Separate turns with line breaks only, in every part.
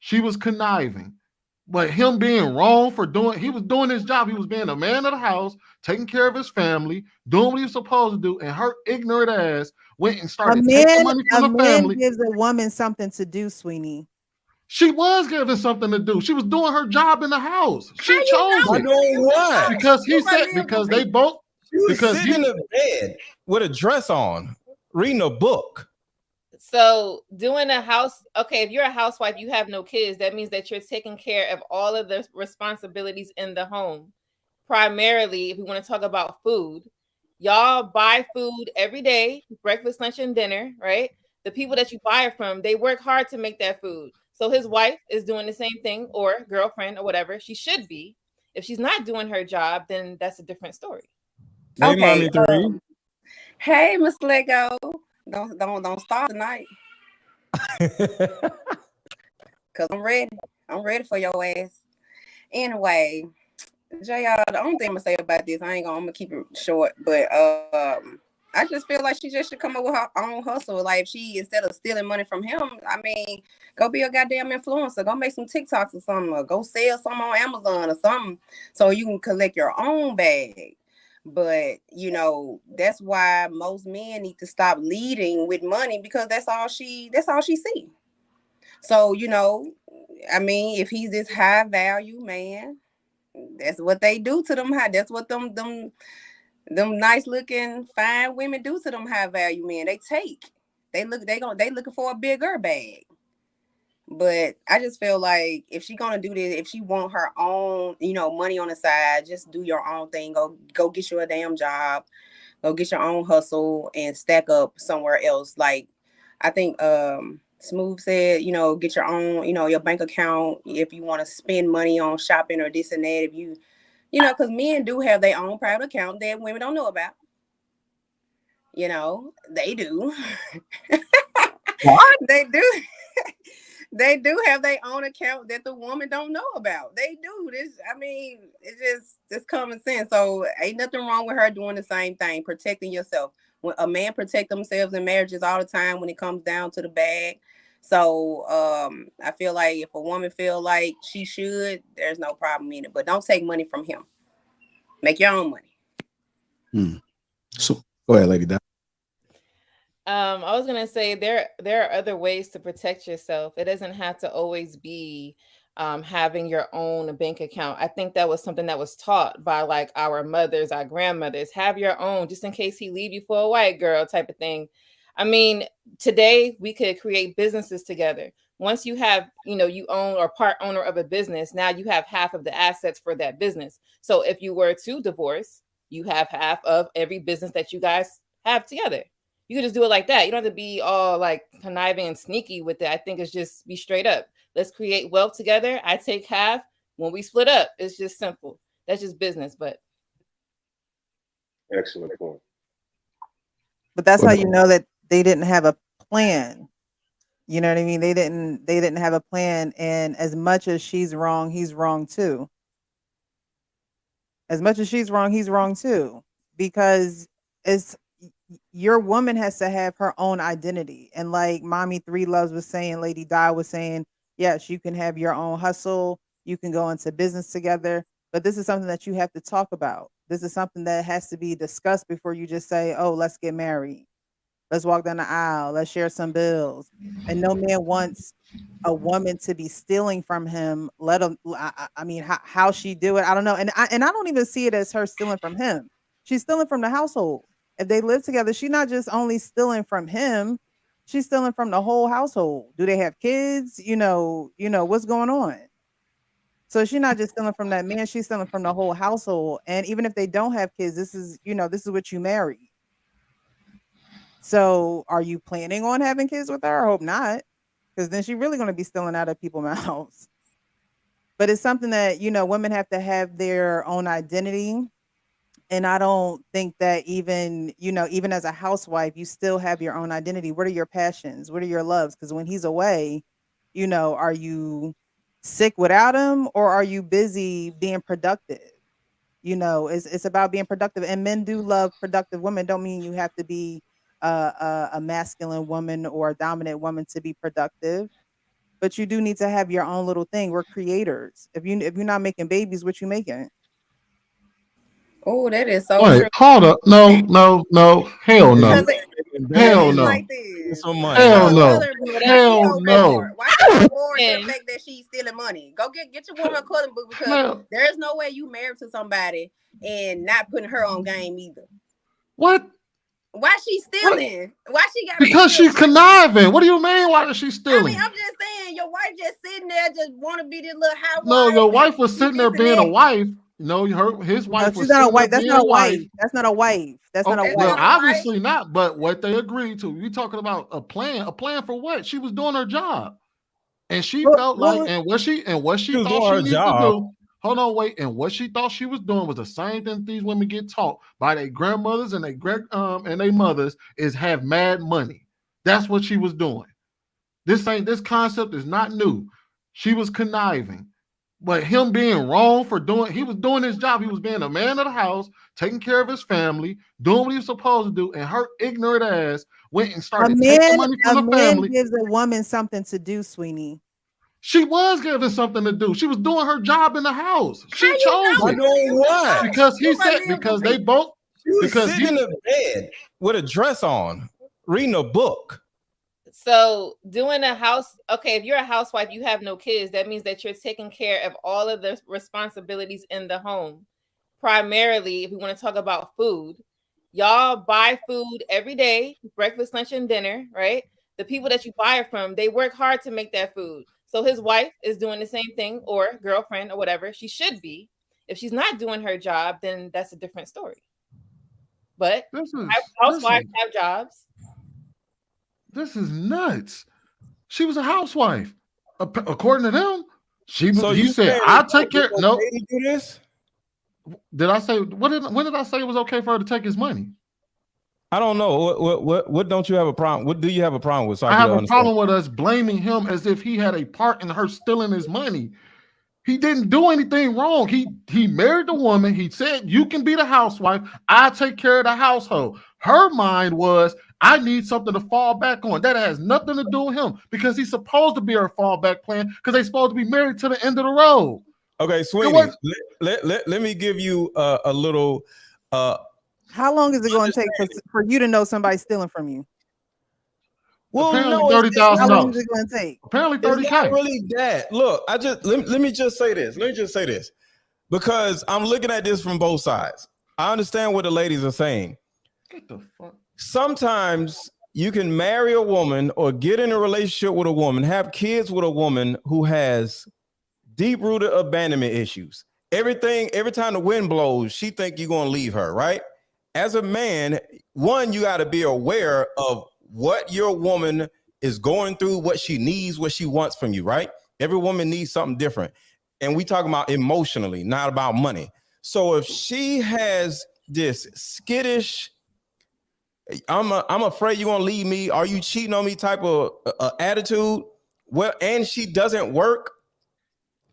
She was conniving. But him being wrong for doing, he was doing his job. He was being a man of the house, taking care of his family, doing what he was supposed to do. And her ignorant ass went and
A
started taking
man,
money from
a
the
man
family.
gives a woman something to do, Sweeney.
She was given something to do. She was doing her job in the house.
How
She
you
chose
know?
By
it
doing what?
because he
You gonna
said,
live
because
with
they
me?
both,
She was
because
sitting in
he,
the bed with a dress on, reading a book.
So doing a house, okay, if you're a housewife, you have no kids, that means that you're taking care of all of the responsibilities in the home. Primarily, if we want to talk about food, y'all buy food every day, breakfast, lunch, and dinner, right? The people that you buy it from, they work hard to make that food. So his wife is doing the same thing, or girlfriend, or whatever. She should be. If she's not doing her job, then that's a different story.
Hey,
Okay.
mommy three.
Hey, Miss Lego. Don't start tonight. Cause I'm ready. I'm ready for your ass. Anyway, JR, the only thing I'm gonna say about this, I'm gonna keep it short, but I just feel like she just should come up with her own hustle. Like if she, instead of stealing money from him, I mean, go be a goddamn influencer, go make some TikToks or something, or go sell something on Amazon or something, so you can collect your own bag. But that's why most men need to stop leading with money, because that's all she see. So I mean, if he's this high value man, that's what they do to them high. That's what them nice looking fine women do to them high value men. They looking for a bigger bag. But I just feel like if she gonna do this, if she want her own, money on the side, just do your own thing. Go get you a damn job. Go get your own hustle and stack up somewhere else. Like I think Smooth said, get your own, your bank account if you want to spend money on shopping or this and that. If because men do have their own private account that women don't know about. They do.
What?
They do. They do have their own account that the woman don't know about. They do this. I mean, it's just common sense. So ain't nothing wrong with her doing the same thing, protecting yourself. When a man protect themselves in marriages all the time when it comes down to the bag. So I feel like if a woman feel like she should, there's no problem in it. But don't take money from him. Make your own money.
So go ahead, Lady Di.
I was gonna say there are other ways to protect yourself. It doesn't have to always be having your own bank account. I think that was something that was taught by like our mothers, our grandmothers. Have your own, just in case he leave you for a white girl, type of thing. I mean, today we could create businesses together. Once you have, you own or part owner of a business, now you have half of the assets for that business. So if you were to divorce, you have half of every business that you guys have together. You can just do it like that. You don't have to be all like conniving and sneaky with it. I think it's just be straight up. Let's create wealth together. I take half. When we split up, it's just simple. That's just business. But
Excellent point.
But that's how you know that they didn't have a plan. You know what I mean? They didn't have a plan. And as much as she's wrong, he's wrong too. As much as she's wrong, he's wrong too. Because it's your woman has to have her own identity. And like Mommy Three Loves was saying, Lady Di was saying, yes, you can have your own hustle, you can go into business together, but this is something that you have to talk about. This is something that has to be discussed before you just say, oh, let's get married. Let's walk down the aisle. Let's share some bills. And no man wants a woman to be stealing from him. Let him. I mean, how she do it, I don't know. And I don't even see it as her stealing from him. She's stealing from the household. If they live together, she's not just only stealing from him. She's stealing from the whole household. Do they have kids? What's going on? So she's not just stealing from that man. She's stealing from the whole household. And even if they don't have kids, this is what you marry. So are you planning on having kids with her? I hope not, because then she's really going to be stealing out of people's mouths. But it's something that, women have to have their own identity. And I don't think that even as a housewife, you still have your own identity. What are your passions? What are your loves? Because when he's away, are you sick without him, or are you busy being productive? It's about being productive, and men do love productive women. Don't mean you have to be a masculine woman or a dominant woman to be productive. but you do need to have your own little thing. We're creators. If you're not making babies, what you making?
Oh, that is so
Wait,
true.
hold up. No, hell no.
Because
Hell
it's
no.
like this.
Some money.
Hell
So
no.
tell her why she
Hell
so
no.
bored. Why she so bored to the
And-
fact that she's stealing money? Go get your woman a coloring book because
Hell.
there is no way you married to somebody and not putting her on game either.
What?
Why she stealing? Why she got?
Because she's conniving. What do you mean? Why is she
I
stealing?
mean, I'm just saying, your wife just sitting there, just want to be this little housewife.
No, your wife was
and
sitting there
this and
being a
that.
wife. No, his
No,
wife
she's
was
not a
sitting
wife.
there
That's
being
not a
a
wife.
wife.
That's not a wife. That's not a
That's
Well,
wife.
not a
obviously not. But what they agreed to, we talking about a plan. A plan for what? She was doing her job, and she felt like, and what she
was
thought
doing
she
her
needed
job.
to do. Hold on, wait. And what she thought she was doing was the same thing these women get taught by their grandmothers and their mothers is have mad money. That's what she was doing. This concept is not new. She was conniving. But him being wrong for he was doing his job. He was being a man of the house, taking care of his family, doing what he was supposed to do, and her ignorant ass went and started taking money from the family.
Gives a woman something to do, Sweeney.
She was given something to do. She was doing her job in the house. She chose it.
Doing what?
Because he said, because they both,
She was
because
sitting in the bed with a dress on, reading a book.
So doing a house, okay, if you're a housewife, you have no kids, that means that you're taking care of all of the responsibilities in the home. Primarily, if we want to talk about food, y'all buy food every day, breakfast, lunch, and dinner, right? The people that you buy it from, they work hard to make that food. So his wife is doing the same thing, or girlfriend, or whatever. She should be. If she's not doing her job, then that's a different story. But housewives have jobs.
This is nuts. She was a housewife. According to them, she was.
So
he said, "I'll take care." No,
do this.
did I say when did I say it was okay for her to take his money?
I don't know. What don't you have a problem? What do you have a problem with? So
I have a problem with us blaming him as if he had a part in her stealing his money. He didn't do anything wrong. He married the woman. He said, "You can be the housewife. I take care of the household." Her mind was, "I need something to fall back on." That has nothing to do with him because he's supposed to be her fallback plan because they're supposed to be married to the end of the road.
Okay, Sweeney, let me give you a little.
How long is it going to take for you to know somebody's stealing from you?
Well,
apparently
no,
$30,000.
How long is it going to take?
Apparently
It's not
$30K.
really that. Look, let me just say this. Let me just say this because I'm looking at this from both sides. I understand what the ladies are saying.
What the fuck?
Sometimes you can marry a woman or get in a relationship with a woman, have kids with a woman who has deep-rooted abandonment issues. Every time the wind blows, she think you're going to leave her, right? As a man, one, you got to be aware of what your woman is going through, what she needs, what she wants from you, right? Every woman needs something different. And we talking about emotionally, not about money. So if she has this skittish, I'm afraid you're going to leave me, are you cheating on me type of attitude, well, and she doesn't work,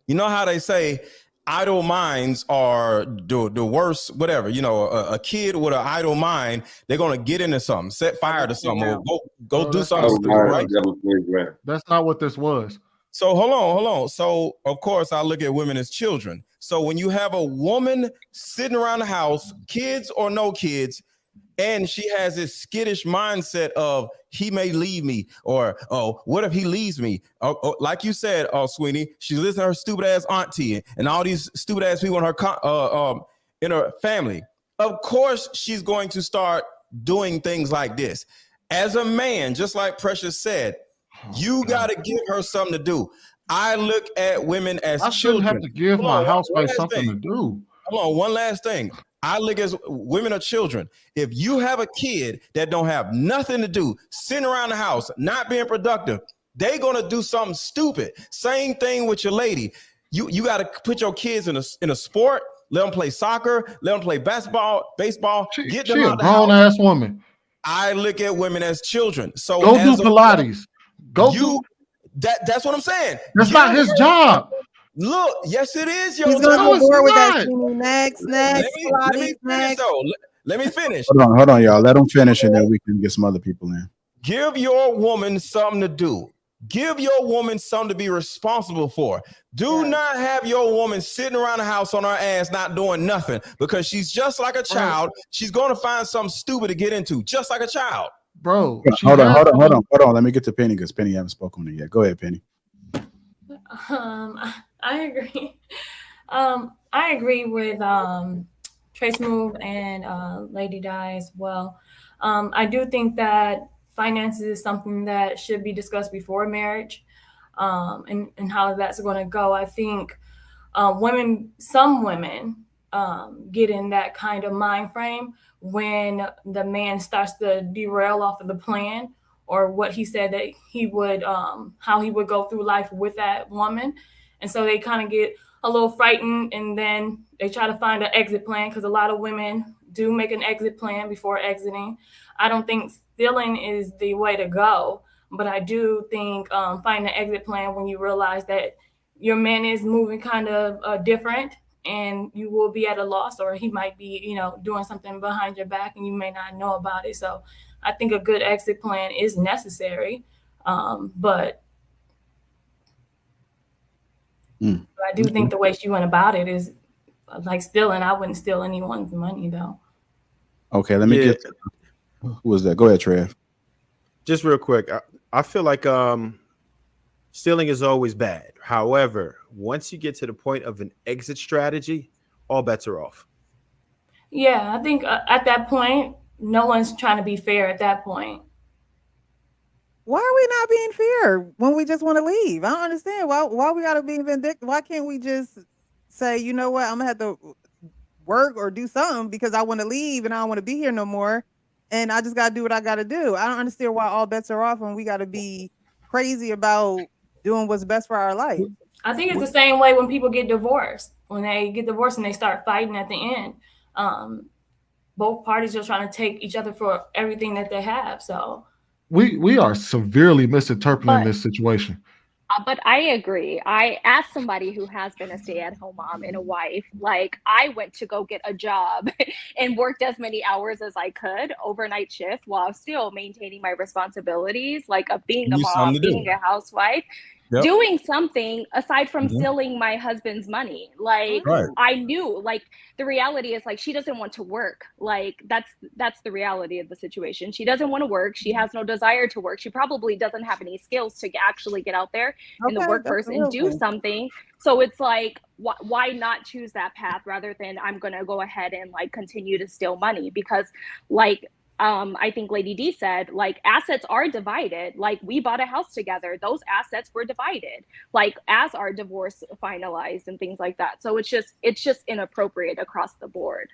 you know how they say idle minds are the worst, whatever, you know, a kid with an idle mind, they're going to get into something, set fire to something, or go do something stupid, right?
That's not what this was.
So hold on. So of course I look at women as children. So when you have a woman sitting around the house, kids or no kids, and she has this skittish mindset of he may leave me, or oh, what if he leaves me? Like you said, Sweeney, she lives in her stupid ass auntie and all these stupid ass people in her family. Of course, she's going to start doing things like this. As a man, just like Precious said, you got to give her something to do. I look at women as
I shouldn't
children.
have to give my housewife something to do.
Hold on, one last thing. I look at women are children. If you have a kid that don't have nothing to do, sitting around the house, not being productive, they're gonna do something stupid. Same thing with your lady. You got to put your kids in a sport. Let them play soccer. Let them play basketball, baseball. Get them out
a grown ass woman.
I look at women as children. So
go do Pilates.
That's what I'm saying.
That's not his job.
Look, yes, it is your
He's
job.
gonna go more with that. Next.
Let me finish, though. Let me finish.
Hold on, y'all. Let them finish, and then we can get some other people in.
Give your woman something to do. Give your woman something to be responsible for. Do not have your woman sitting around the house on her ass not doing nothing, because she's just like a child. She's going to find something stupid to get into, just like a child.
Bro,
hold on. Let me get to Penny, because Penny haven't spoken on it yet. Go ahead, Penny.
I agree. I agree with Trey Smooth and Lady Di as well. I do think that finances is something that should be discussed before marriage, and how that's going to go. I think some women get in that kind of mind frame when the man starts to derail off of the plan, or what he said that he would, how he would go through life with that woman. And so they kind of get a little frightened, and then they try to find an exit plan, because a lot of women do make an exit plan before exiting. I don't think stealing is the way to go, but I do think finding an exit plan when you realize that your man is moving kind of different, and you will be at a loss, or he might be, doing something behind your back and you may not know about it. So I think a good exit plan is necessary, but I do think the way she went about it is like stealing. I wouldn't steal anyone's money, though.
Okay, let me get. Who was that? Go ahead, Trev.
Just real quick, I feel like stealing is always bad. However, once you get to the point of an exit strategy, all bets are off.
Yeah, I think at that point, no one's trying to be fair at that point.
Why are we not being fair when we just want to leave? I don't understand. Why we got to be vindictive? Why can't we just say, you know what, I'm going to have to work or do something because I want to leave and I don't want to be here no more. And I just got to do what I got to do. I don't understand why all bets are off and we got to be crazy about doing what's best for our life.
I think it's the same way when people get divorced. When they get divorced and they start fighting at the end, both parties are trying to take each other for everything that they have. So
we are severely misinterpreting this situation.
But I agree. As somebody who has been a stay-at-home mom and a wife, like I went to go get a job and worked as many hours as I could, overnight shift, while still maintaining my responsibilities, like of being a mom, being a housewife. Yep. Doing something aside from stealing my husband's money. Like I knew, like the reality is like she doesn't want to work. Like that's the reality of the situation. She doesn't want to work. She has no desire to work. She probably doesn't have any skills to actually get out there in the workforce and do something. So it's like, why not choose that path rather than I'm going to go ahead and like continue to steal money? Because like, I think Lady D said, like, assets are divided. Like, we bought a house together. Those assets were divided, like, as our divorce finalized and things like that. So it's just inappropriate across the board.